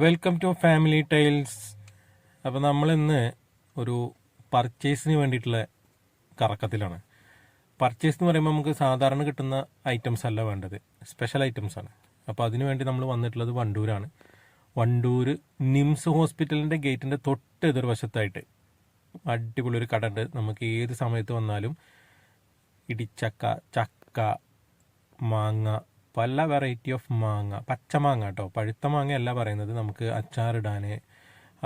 Welcome to family tiles. അപ്പോൾ നമ്മളിന്ന് ഒരു പർച്ചേസിന് വേണ്ടിയിട്ടുള്ള കറക്കത്തിലാണ്. പർച്ചേസ് എന്ന് പറയുമ്പോൾ നമുക്ക് സാധാരണ കിട്ടുന്ന ഐറ്റംസ് അല്ല വേണ്ടത്, സ്പെഷ്യൽ ഐറ്റംസാണ്. അപ്പോൾ അതിനു വേണ്ടി നമ്മൾ വന്നിട്ടുള്ളത് വണ്ടൂരാണ്. വണ്ടൂർ നിംസ് ഹോസ്പിറ്റലിൻ്റെ ഗേറ്റിൻ്റെ തൊട്ട് എതിർവശത്തായിട്ട് അടിപൊളി ഒരു കട ഉണ്ട്. നമുക്ക് ഏത് സമയത്ത് വന്നാലും ഇടിച്ചക്ക, ചക്ക, മാങ്ങ, പല വെറൈറ്റി ഓഫ് മാങ്ങ, പച്ചമാങ്ങ കേട്ടോ, പഴുത്ത മാങ്ങ അല്ല പറയുന്നത്, നമുക്ക് അച്ചാറിടാൻ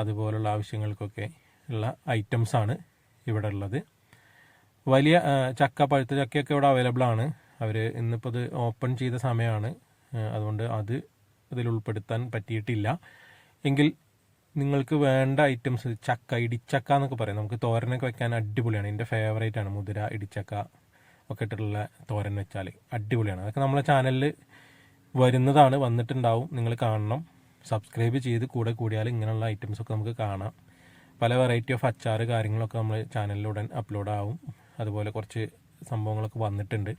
അതുപോലുള്ള ആവശ്യങ്ങൾക്കൊക്കെ ഉള്ള ഐറ്റംസാണ് ഇവിടെ ഉള്ളത്. വലിയ ചക്ക, പഴുത്ത ചക്കയൊക്കെ ഇവിടെ അവൈലബിൾ ആണ്. അവർ ഇന്നിപ്പോൾ ഇത് ഓപ്പൺ ചെയ്ത സമയമാണ്, അതുകൊണ്ട് അത് ഇതിൽ ഉൾപ്പെടുത്താൻ പറ്റിയിട്ടില്ല. എങ്കിൽ നിങ്ങൾക്ക് വേണ്ട ഐറ്റംസ് ചക്ക, ഇടിച്ചക്ക എന്നൊക്കെ പറയും, നമുക്ക് തോരനൊക്കെ വെക്കാൻ അടിപൊളിയാണ്. എൻ്റെ ഫേവറേറ്റ് ആണ് മുതിര, ഇടിച്ചക്ക ഒക്കെ ഇട്ടിട്ടുള്ള തോരൻ വെച്ചാൽ അടിപൊളിയാണ്. അതൊക്കെ നമ്മളെ ചാനലിൽ വരുന്നതാണ്, വന്നിട്ടുണ്ടാവും, നിങ്ങൾ കാണണം. സബ്സ്ക്രൈബ് ചെയ്ത് കൂടെ കൂടിയാൽ ഇങ്ങനെയുള്ള ഐറ്റംസൊക്കെ നമുക്ക് കാണാം. പല വെറൈറ്റി ഓഫ് അച്ചാറ് കാര്യങ്ങളൊക്കെ നമ്മൾ ചാനലിലുടൻ അപ്ലോഡ് ആവും. അതുപോലെ കുറച്ച് സംഭവങ്ങളൊക്കെ വന്നിട്ടുണ്ട്.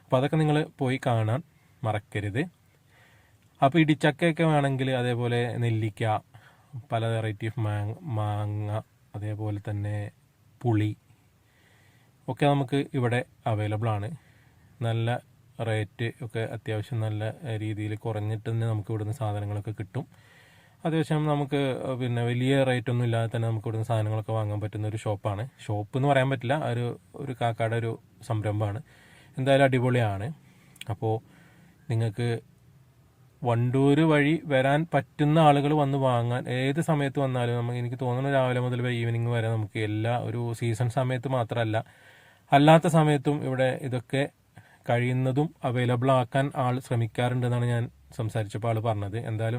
അപ്പോൾ അതൊക്കെ നിങ്ങൾ പോയി കാണാൻ മറക്കരുത്. അപ്പോൾ ഇടിച്ചക്കയൊക്കെ വേണമെങ്കിൽ, അതേപോലെ നെല്ലിക്ക, പല വെറൈറ്റി ഓഫ് മാങ്ങ, അതേപോലെ തന്നെ പുളി ഒക്കെ നമുക്ക് ഇവിടെ അവൈലബിൾ ആണ്. നല്ല റേറ്റ് ഒക്കെ അത്യാവശ്യം നല്ല രീതിയിൽ കുറഞ്ഞിട്ട് തന്നെ നമുക്ക് ഇവിടുന്ന് സാധനങ്ങളൊക്കെ കിട്ടും. അത്യാവശ്യം നമുക്ക് പിന്നെ വലിയ റേറ്റ് ഒന്നും ഇല്ലാതെ തന്നെ നമുക്ക് ഇവിടുന്ന് സാധനങ്ങളൊക്കെ വാങ്ങാൻ പറ്റുന്ന ഒരു ഷോപ്പാണ്. ഷോപ്പ് എന്ന് പറയാൻ പറ്റില്ല, ഒരു കാക്കയുടെ ഒരു സംരംഭമാണ്. എന്തായാലും അടിപൊളിയാണ്. അപ്പോൾ നിങ്ങൾക്ക് വണ്ടൂർ വഴി വരാൻ പറ്റുന്ന ആളുകൾ വന്ന് വാങ്ങാൻ ഏത് സമയത്ത് വന്നാലും, എനിക്ക് തോന്നുന്നു രാവിലെ മുതൽ ഈവനിങ് വരെ നമുക്ക് ഒരു സീസൺ സമയത്ത് മാത്രമല്ല അല്ലാത്ത സമയത്തും ഇവിടെ ഇതൊക്കെ കഴിയുന്നതും അവൈലബിൾ ആക്കാൻ ആൾ ശ്രമിക്കാറുണ്ടെന്നാണ് ഞാൻ സംസാരിച്ചപ്പോൾ ആൾ പറഞ്ഞത്. എന്തായാലും